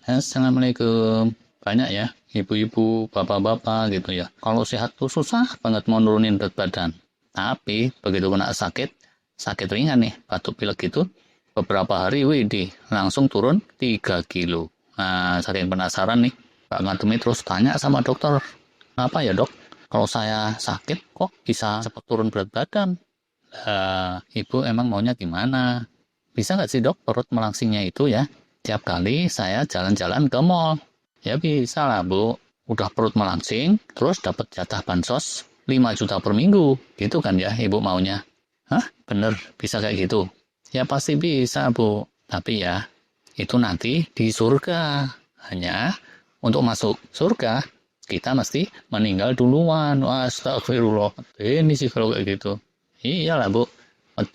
Assalamualaikum. Banyak ya, ibu-ibu, bapak-bapak gitu ya. Kalau sehat tuh susah banget mau nurunin berat badan. Tapi begitu kena sakit ringan nih, batuk pilek gitu, beberapa hari, widih, langsung turun 3 kilo. Nah, saking penasaran nih, Pak Ngantemi terus tanya sama dokter, apa ya dok, kalau saya sakit kok bisa cepat turun berat badan? Ibu emang maunya gimana? Bisa nggak sih dok perut melangsingnya itu ya? Tiap kali saya jalan-jalan ke mall. Ya bisa lah bu. Udah perut melangsing, terus dapat jatah bansos 5 juta per minggu. Gitu kan ya ibu maunya? Hah? Bener, bisa kayak gitu? Ya pasti bisa bu. Tapi ya, itu nanti di surga. Hanya untuk masuk surga, kita mesti meninggal duluan. Astagfirullah. Ini sih kalau kayak gitu. Iyalah bu,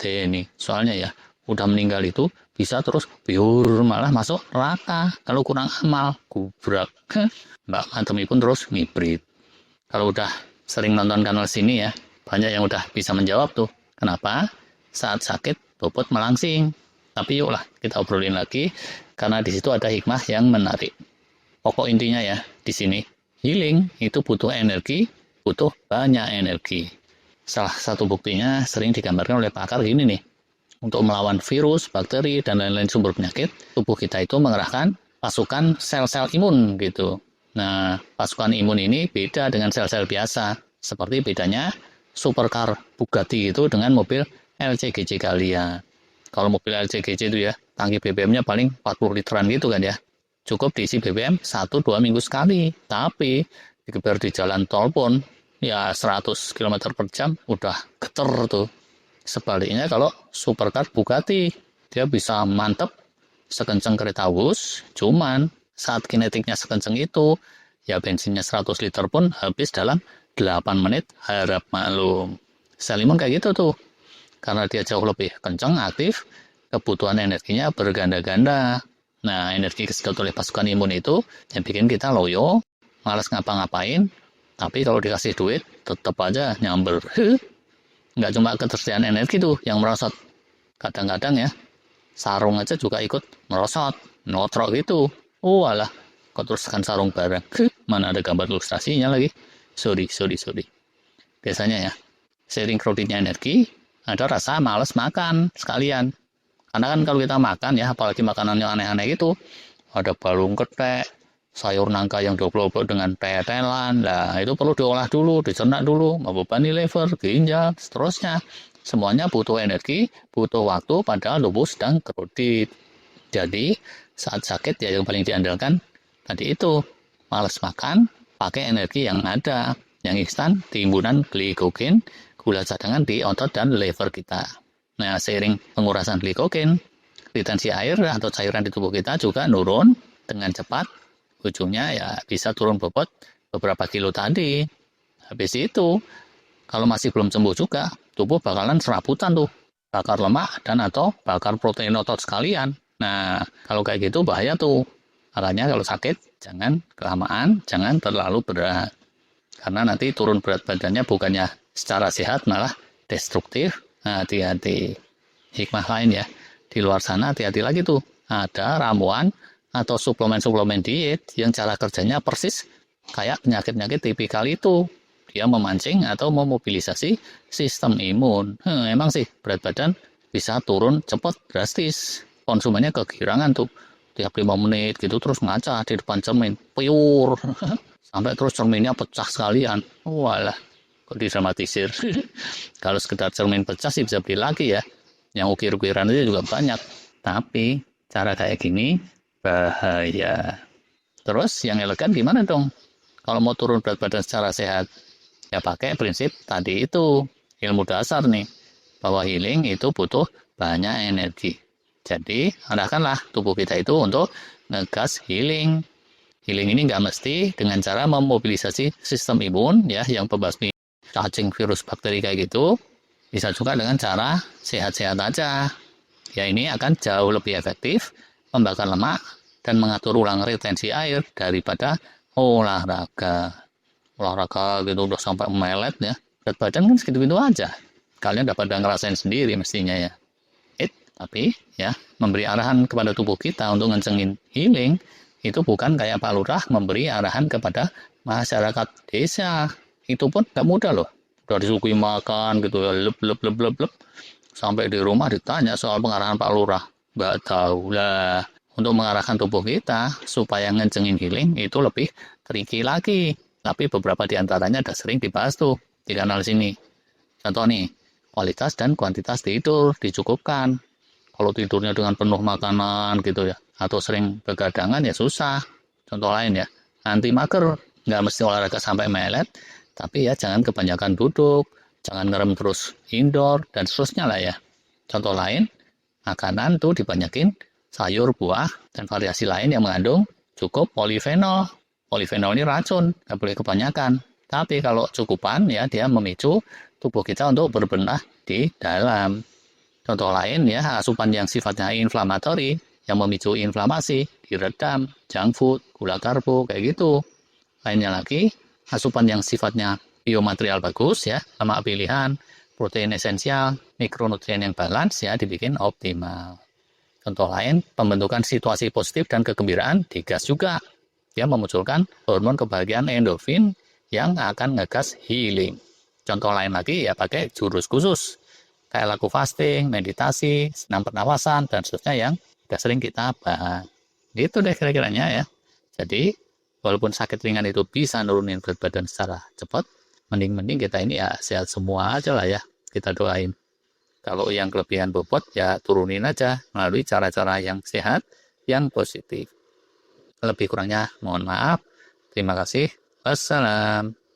ini soalnya ya udah meninggal itu bisa terus biur malah masuk neraka kalau kurang amal gubrak. Mbak Antemi pun terus ngibrit. Kalau udah sering nonton kanal sini ya, banyak yang udah bisa menjawab tuh kenapa saat sakit bobot melangsing. Tapi yuklah kita obrolin lagi karena di situ ada hikmah yang menarik. Pokok intinya ya di sini healing itu butuh energi, butuh banyak energi. Salah satu buktinya sering digambarkan oleh pakar gini nih. Untuk melawan virus, bakteri, dan lain-lain sumber penyakit, tubuh kita itu mengerahkan pasukan sel-sel imun gitu. Nah, pasukan imun ini beda dengan sel-sel biasa. Seperti bedanya supercar Bugatti itu dengan mobil LCGC Gallia. Kalau mobil LCGC itu ya, tangki BBM-nya paling 40 literan gitu kan ya. Cukup diisi BBM 1-2 minggu sekali. Tapi, digeber di jalan tol pun, ya 100 km per jam udah geter tuh. Sebaliknya kalau supercar Bugatti, dia bisa mantep sekencang kereta Wus, cuman saat kinetiknya sekencang itu, ya bensinnya 100 liter pun habis dalam 8 menit, harap maklum. Selimun kayak gitu tuh, karena dia jauh lebih kencang, aktif, kebutuhan energinya berganda-ganda. Nah, energi kesedot oleh pasukan imun itu yang bikin kita loyo, malas ngapa-ngapain, tapi kalau dikasih duit, tetap aja nyamber. Nggak cuma ketersediaan energi tuh yang merosot. Kadang-kadang ya, sarung aja juga ikut merosot, notrok gitu. Oh alah, kok teruskan sarung bareng. Mana ada gambar ilustrasinya lagi. Sorry. Biasanya ya, sering kreditnya energi, ada rasa males makan sekalian. Karena kan kalau kita makan ya, apalagi makanan yang aneh-aneh gitu, ada balung ketek, sayur nangka yang double dengan tetelan, lah itu perlu diolah dulu, dicerna dulu, membebani liver, ginjal, seterusnya. Semuanya butuh energi, butuh waktu, padahal tubuh sedang kredit. Jadi, saat sakit ya yang paling diandalkan tadi itu, malas makan, pakai energi yang ada, yang instan, timbunan glikogen, gula cadangan di otot dan liver kita. Nah, seiring pengurasan glikogen, retensi air atau cairan di tubuh kita juga nurun dengan cepat. Ujungnya ya bisa turun bobot beberapa kilo tadi. Habis itu, kalau masih belum sembuh juga, tubuh bakalan serabutan tuh. Bakar lemak dan atau bakar protein otot sekalian. Nah, kalau kayak gitu bahaya tuh. Makanya kalau sakit, jangan kelamaan, jangan terlalu berat. Karena nanti turun berat badannya bukannya secara sehat, malah destruktif. Nah, hati-hati. Hikmah lain ya. Di luar sana hati-hati lagi tuh. Ada ramuan atau suplemen-suplemen diet yang cara kerjanya persis kayak penyakit-penyakit tipikal itu. Dia memancing atau memobilisasi sistem imun. Emang sih berat badan bisa turun cepat drastis. Konsumennya kegirangan tuh. Tiap 5 menit gitu terus ngaca di depan cermin. Piur. Sampai terus cerminnya pecah sekalian. Walah, kok didramatisir. Kalau sekedar cermin pecah sih bisa beli lagi ya. Yang ukir-ukiran itu juga banyak. Tapi cara kayak gini bahaya. Terus yang elegan gimana dong? Kalau mau turun berat badan secara sehat, ya pakai prinsip tadi itu. Ilmu dasar nih. Bahwa healing itu butuh banyak energi. Jadi, arahkanlah tubuh kita itu untuk ngegas healing. Healing ini nggak mesti dengan cara memobilisasi sistem imun ya yang pembasmi cacing virus bakteri kayak gitu. Bisa juga dengan cara sehat-sehat aja. Ya ini akan jauh lebih efektif membakar lemak dan mengatur ulang retensi air daripada olahraga. Olahraga gitu udah sampai melet ya. Berat badan kan segitu-gitu aja. Kalian dapat ngerasain sendiri mestinya ya. Tapi ya memberi arahan kepada tubuh kita untuk ngencengin healing Itu bukan kayak Pak Lurah memberi arahan kepada masyarakat desa. Itu pun nggak mudah loh. Udah disuguhi makan gitu ya, lep lep lep lep lep. Sampai di rumah ditanya soal pengarahan Pak Lurah. Nggak tahu lah. Untuk mengarahkan tubuh kita supaya ngencengin healing itu lebih tricky lagi. Tapi beberapa di antaranya udah sering dibahas tuh di kanal sini. Contoh nih, kualitas dan kuantitas tidur dicukupkan. Kalau tidurnya dengan penuh makanan gitu ya, atau sering begadangan ya susah. Contoh lain ya, anti mager, nggak mesti olahraga sampai melet, tapi ya jangan kebanyakan duduk, jangan ngerem terus indoor, dan seterusnya lah ya. Contoh lain, makanan tuh dibanyakin sayur, buah, dan variasi lain yang mengandung cukup polifenol. Polifenol ini racun, nggak boleh kebanyakan. Tapi kalau cukupan ya dia memicu tubuh kita untuk berbenah di dalam. Contoh lain ya, asupan yang sifatnya inflamatori, yang memicu inflamasi, diredam, junk food, gula karbo, kayak gitu. Lainnya lagi, asupan yang sifatnya biomaterial bagus ya, lemak pilihan, protein esensial, mikronutrien yang balance ya dibikin optimal. Contoh lain, pembentukan situasi positif dan kegembiraan digas juga. Dia memunculkan hormon kebahagiaan endorfin yang akan ngegas healing. Contoh lain lagi ya pakai jurus khusus. Kayak laku fasting, meditasi, senam pernapasan, dan seterusnya yang udah sering kita bahas. Gitu deh kira-kiranya ya. Jadi, walaupun sakit ringan itu bisa nurunin berat badan secara cepat, mending-mending kita ini ya sehat semua aja lah ya. Kita doain. Kalau yang kelebihan bobot ya turunin aja melalui cara-cara yang sehat, yang positif. Lebih kurangnya mohon maaf. Terima kasih. Wassalam.